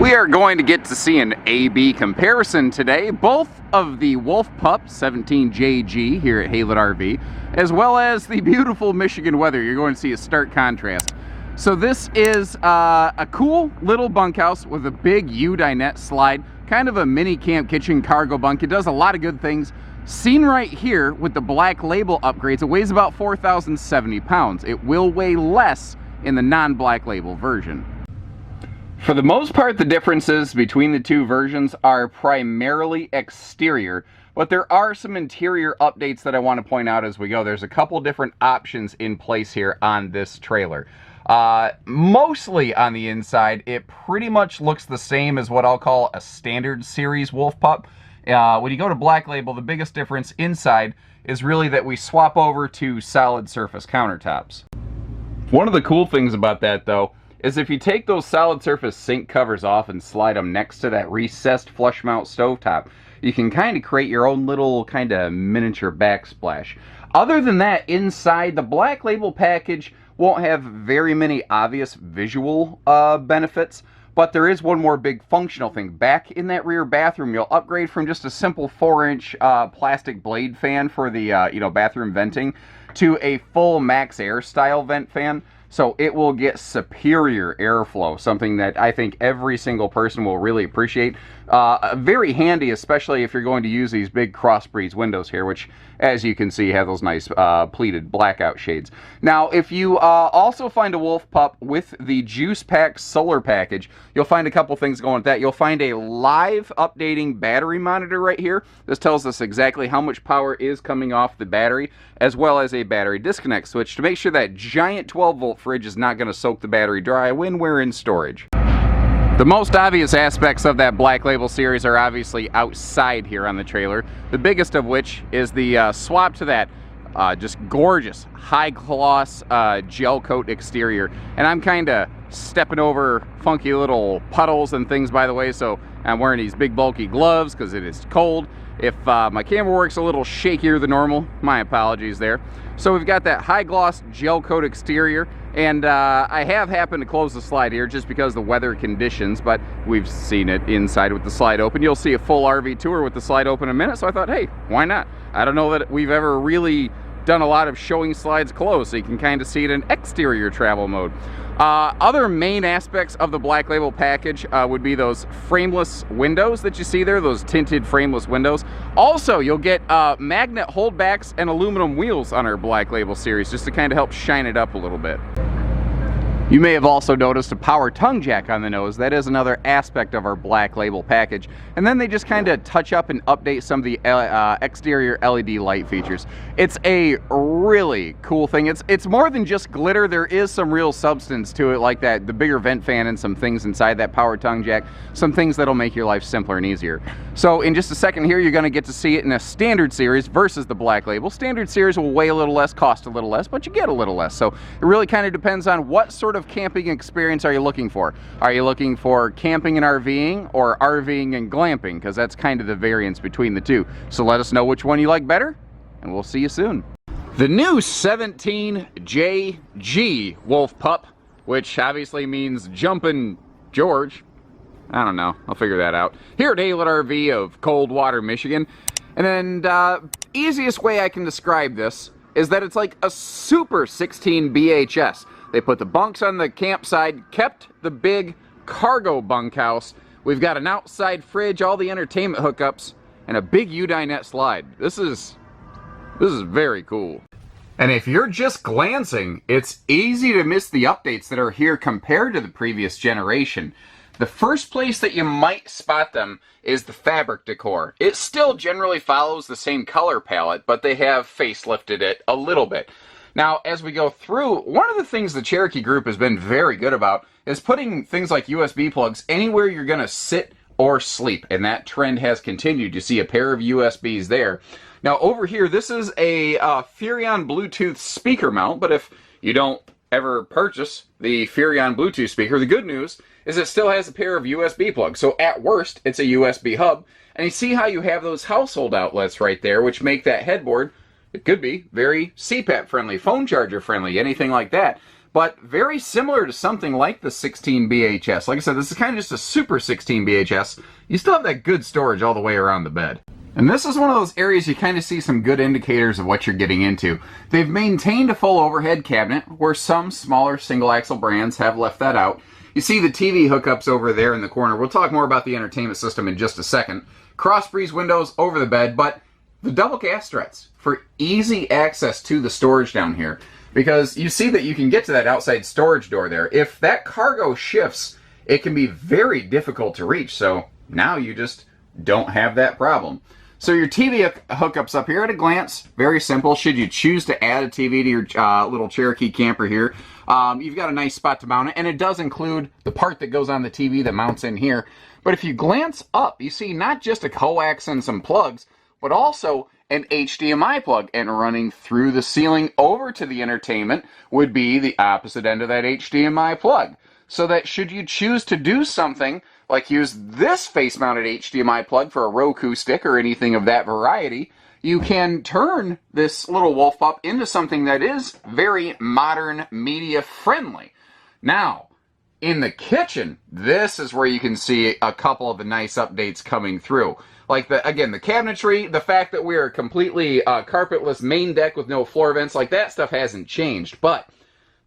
We are going to get to see an A-B comparison today, both of the Wolf Pup 17JG here at Headboard RV, as well as the beautiful Michigan weather. You're going to see a stark contrast. So this is a cool little bunkhouse with a big Dinette slide, kind of a mini camp kitchen cargo bunk. It does a lot of good things. Seen right here with the Black Label upgrades, it weighs about 4,070 pounds. It will weigh less in the non-Black Label version. For the most part, the differences between the two versions are primarily exterior, but there are some interior updates that I want to point out as we go. There's a couple different options in place here on this trailer. Mostly on the inside, it pretty much looks the same as what I'll call a standard series Wolf Pup. When you go to Black Label, the biggest difference inside is really that we swap over to solid surface countertops. One of the cool things about that, though, is if you take those solid surface sink covers off and slide them next to that recessed flush mount stovetop, you can kind of create your own little kind of miniature backsplash. Other than that, inside, the Black Label package won't have very many obvious visual benefits, but there is one more big functional thing. Back in that rear bathroom, you'll upgrade from just a simple 4-inch plastic blade fan for the bathroom venting to a full max air style vent fan. So it will get superior airflow, something that I think every single person will really appreciate. Very handy, especially if you're going to use these big crossbreeze windows here, which, as you can see, have those nice pleated blackout shades. Now, if you also find a Wolf Pup with the Juice Pack Solar Package, you'll find a couple things going with that. You'll find a live updating battery monitor right here. This tells us exactly how much power is coming off the battery, as well as a battery disconnect switch to make sure that giant 12-volt fridge is not going to soak the battery dry when we're in storage. The most obvious aspects of that Black Label series are obviously outside here on the trailer. The biggest of which is the swap to that just gorgeous high gloss gel coat exterior. And I'm kind of stepping over funky little puddles and things, by the way, so I'm wearing these big bulky gloves because it is cold. If my camera works a little shakier than normal, my apologies there. So we've got that high gloss gel coat exterior, and I have happened to close the slide here just because of the weather conditions, but we've seen it inside with the slide open. You'll see a full RV tour with the slide open in a minute, so I thought, hey, why not? I don't know that we've ever really done a lot of showing slides closed, so you can kind of see it in exterior travel mode. Other main aspects of the Black Label package would be those frameless windows that you see there, those tinted frameless windows. Also, you'll get magnet holdbacks and aluminum wheels on our Black Label series, just to kind of help shine it up a little bit. You may have also noticed a power tongue jack on the nose. That is another aspect of our Black Label package. And then they just kind of touch up and update some of the exterior LED light features. It's a really cool thing. It's more than just glitter. There is some real substance to it, like the bigger vent fan and some things inside that power tongue jack. Some things that'll make your life simpler and easier. So in just a second here, you're going to get to see it in a standard series versus the Black Label. Standard series will weigh a little less, cost a little less, but you get a little less. So it really kind of depends on what sort of camping experience are you looking for. Are you looking for camping and RVing, or RVing and glamping? Because that's kind of the variance between the two. So let us know which one you like better, and we'll see you soon. The new 17JG Wolf Pup, which obviously means Jumpin' George. I don't know, I'll figure that out. Here at Headboard RV of Coldwater, Michigan. And then easiest way I can describe this is that it's like a Super 16 BHS. They put the bunks on the campsite, kept the big cargo bunkhouse. We've got an outside fridge, all the entertainment hookups, and a big Dinette slide. This is very cool. And if you're just glancing, it's easy to miss the updates that are here compared to the previous generation. The first place that you might spot them is the fabric decor. It still generally follows the same color palette, but they have facelifted it a little bit. Now, as we go through, one of the things the Cherokee group has been very good about is putting things like USB plugs anywhere you're going to sit or sleep, and that trend has continued. You see a pair of USBs there. Now, over here, this is a Furrion Bluetooth speaker mount, but if you don't ever purchase the Furrion Bluetooth speaker, the good news is it still has a pair of USB plugs. So at worst, it's a USB hub, and you see how you have those household outlets right there, which make that headboard, it could be very CPAP friendly, phone charger friendly, anything like that. but very similar to something like the 16 BHS. Like I said, this is kind of just a super 16 BHS. You still have that good storage all the way around the bed. And this is one of those areas you kind of see some good indicators of what you're getting into. They've maintained a full overhead cabinet, where some smaller single axle brands have left that out. You see the TV hookups over there in the corner. We'll talk more about the entertainment system in just a second. Cross breeze windows over the bed, but the double gas struts for easy access to the storage down here. Because you see that you can get to that outside storage door there. If that cargo shifts, it can be very difficult to reach. So now you just don't have that problem. So your TV hookups up here at a glance, very simple. Should you choose to add a TV to your little Cherokee camper here, you've got a nice spot to mount it, and it does include the part that goes on the TV that mounts in here. But if you glance up, you see not just a coax and some plugs, but also an HDMI plug, and running through the ceiling over to the entertainment would be the opposite end of that HDMI plug. So that should you choose to do something like use this face-mounted HDMI plug for a Roku stick or anything of that variety, you can turn this little Wolf Pup into something that is very modern, media-friendly. Now, in the kitchen, this is where you can see a couple of the nice updates coming through. Like, the cabinetry, the fact that we are completely carpetless main deck with no floor vents, like that stuff hasn't changed. But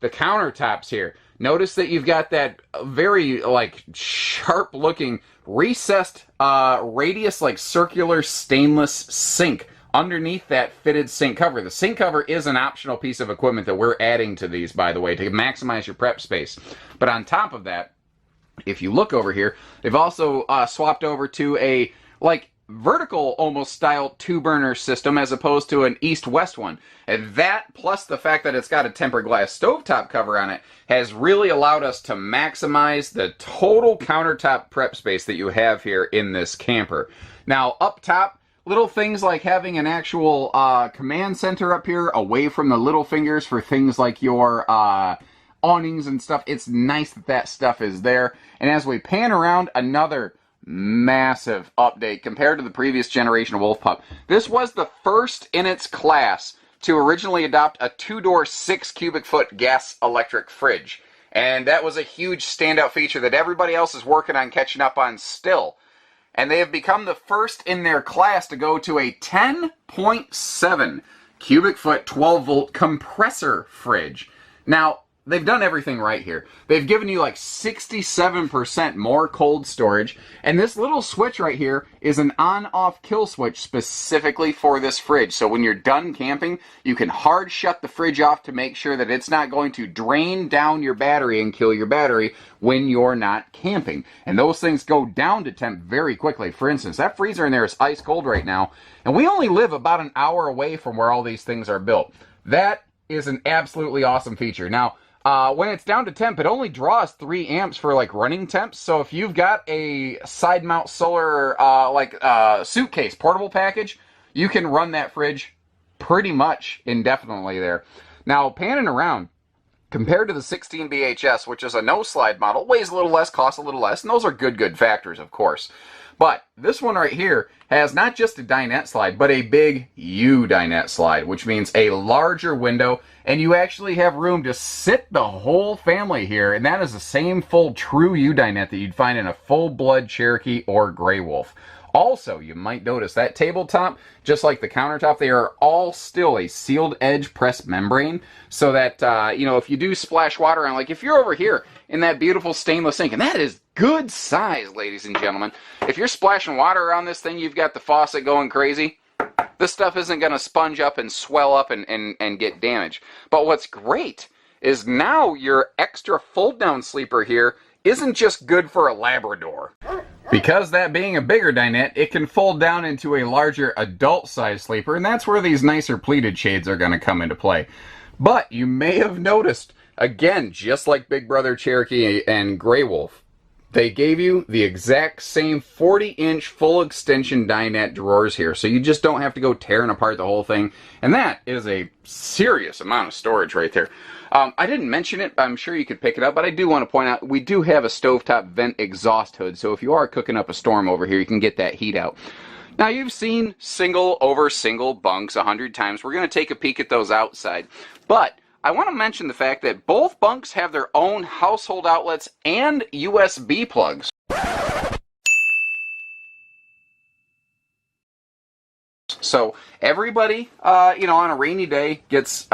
the countertops here, notice that you've got that very, like, sharp-looking, recessed, radius, like, circular stainless sink underneath that fitted sink cover. The sink cover is an optional piece of equipment that we're adding to these, by the way, to maximize your prep space. But on top of that, if you look over here, they've also swapped over to a, like, vertical almost style 2-burner system as opposed to an east-west one. And that, plus the fact that it's got a tempered glass stovetop cover on it, has really allowed us to maximize the total countertop prep space that you have here in this camper. Now, up top, little things like having an actual command center up here away from the little fingers for things like your awnings and stuff. It's nice that that stuff is there. And as we pan around, another massive update compared to the previous generation of Wolf Pup. This was the first in its class to originally adopt a 2-door 6 cubic foot gas electric fridge. And that was a huge standout feature that everybody else is working on catching up on still. And they have become the first in their class to go to a 10.7 cubic foot 12 volt compressor fridge. Now, they've done everything right here. They've given you like 67% more cold storage, and this little switch right here is an on-off kill switch specifically for this fridge. So when you're done camping, you can hard shut the fridge off to make sure that it's not going to drain down your battery and kill your battery when you're not camping. And those things go down to temp very quickly. For instance, that freezer in there is ice cold right now, and we only live about an hour away from where all these things are built. That is an absolutely awesome feature. Now, when it's down to temp, it only draws 3 amps for like running temps. So if you've got a side mount solar suitcase portable package, you can run that fridge pretty much indefinitely there. Now, panning around, compared to the 16 BHS, which is a no slide model, weighs a little less, costs a little less, and those are good factors, of course. But this one right here has not just a dinette slide, but a big U dinette slide, which means a larger window, and you actually have room to sit the whole family here, and that is the same full true U dinette that you'd find in a full-blood Cherokee or Grey Wolf. Also, you might notice that tabletop, just like the countertop, they are all still a sealed edge press membrane, so that, if you do splash water on, like if you're over here in that beautiful stainless sink, and that is good size, ladies and gentlemen. If you're splashing water around this thing, you've got the faucet going crazy, this stuff isn't going to sponge up and swell up and get damaged. But what's great is now your extra fold-down sleeper here isn't just good for a Labrador. Because that being a bigger dinette, it can fold down into a larger adult-sized sleeper, and that's where these nicer pleated shades are going to come into play. But you may have noticed, again, just like Big Brother Cherokee and Grey Wolf, they gave you the exact same 40-inch full extension dinette drawers here, so you just don't have to go tearing apart the whole thing. And that is a serious amount of storage right there. I didn't mention it, I'm sure you could pick it up, but I do want to point out we do have a stovetop vent exhaust hood, so if you are cooking up a storm over here, you can get that heat out. Now, you've seen single over single bunks 100 times. We're going to take a peek at those outside. But I want to mention the fact that both bunks have their own household outlets and USB plugs. So everybody, on a rainy day gets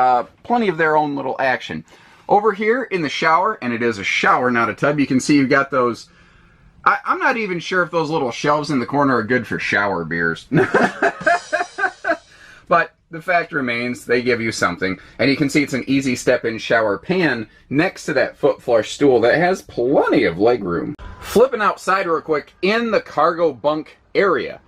plenty of their own little action. Over here in the shower, and it is a shower, not a tub, you can see you've got those. I'm not even sure if those little shelves in the corner are good for shower beers. But the fact remains, they give you something. And you can see it's an easy step-in shower pan next to that foot flush stool that has plenty of leg room. Flipping outside real quick, in the cargo bunk area,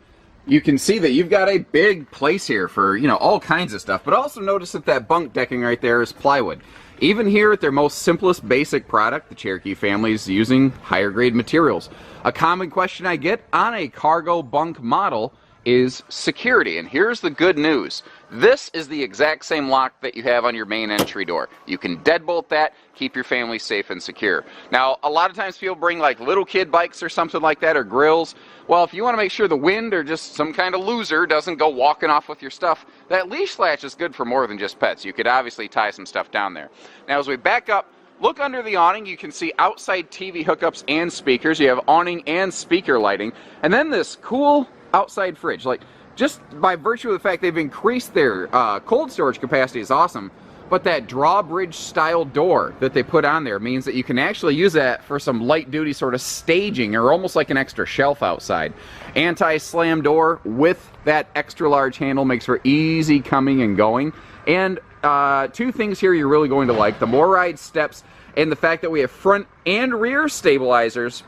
you can see that you've got a big place here for, all kinds of stuff. But also notice that that bunk decking right there is plywood. Even here at their most simplest basic product, the Cherokee family is using higher grade materials. A common question I get on a cargo bunk model is security. And here's the good news. This is the exact same lock that you have on your main entry door. You can deadbolt that, keep your family safe and secure. Now, a lot of times people bring like little kid bikes or something like that, or grills. Well, if you want to make sure the wind or just some kind of loser doesn't go walking off with your stuff, that leash latch is good for more than just pets. You could obviously tie some stuff down there. Now, as we back up, look under the awning, you can see outside TV hookups and speakers. You have awning and speaker lighting. And then this cool outside fridge. Like, just by virtue of the fact they've increased their cold storage capacity is awesome. But that drawbridge style door that they put on there means that you can actually use that for some light duty sort of staging, or almost like an extra shelf outside. Anti-slam door with that extra large handle makes for easy coming and going. And two things here you're really going to like: the MORryde steps, and the fact that we have front and rear stabilizers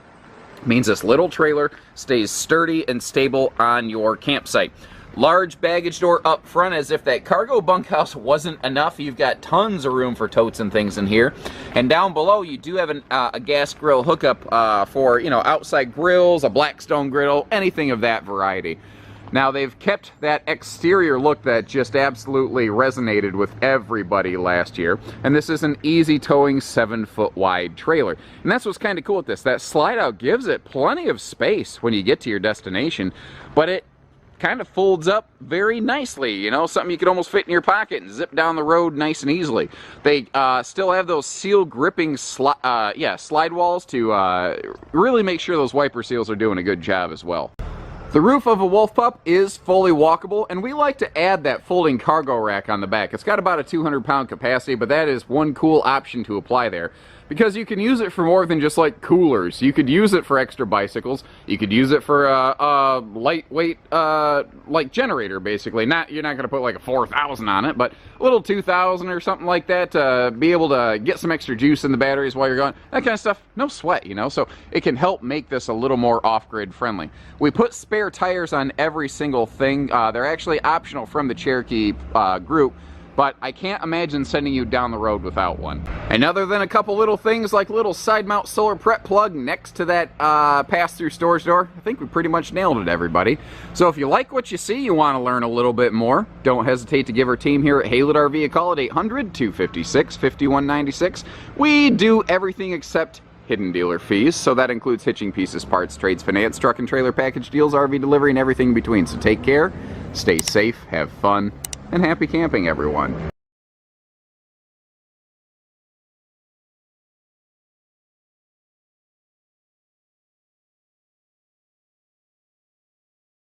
means this little trailer stays sturdy and stable on your campsite. Large baggage door up front, as if that cargo bunkhouse wasn't enough. You've got tons of room for totes and things in here. And down below, you do have a gas grill hookup for, outside grills, a Blackstone griddle, anything of that variety. Now, they've kept that exterior look that just absolutely resonated with everybody last year. And this is an easy towing 7-foot wide trailer. And that's what's kind of cool with this. That slide out gives it plenty of space when you get to your destination, but it kind of folds up very nicely, something you could almost fit in your pocket and zip down the road nice and easily. They still have those seal gripping slide walls to really make sure those wiper seals are doing a good job as well. The roof of a Wolf Pup is fully walkable, and we like to add that folding cargo rack on the back. It's got about a 200-pound capacity, but that is one cool option to apply there, because you can use it for more than just like coolers. You could use it for extra bicycles. You could use it for a lightweight like generator, basically. You're not going to put like a 4,000 on it, but a little 2,000 or something like that to be able to get some extra juice in the batteries while you're gone. That kind of stuff, no sweat, so it can help make this a little more off-grid friendly. We put spare tires on every single thing. They're actually optional from the Cherokee group, but I can't imagine sending you down the road without one. And other than a couple little things like little side mount solar prep plug next to that pass-through storage door, I think we pretty much nailed it, everybody. So if you like what you see, you want to learn a little bit more, don't hesitate to give our team here at Haylett RV a call at 800-256-5196. We do everything except hidden dealer fees, so that includes hitching pieces, parts, trades, finance, truck and trailer package deals, RV delivery, and everything in between. So take care, stay safe, have fun, and happy camping, everyone.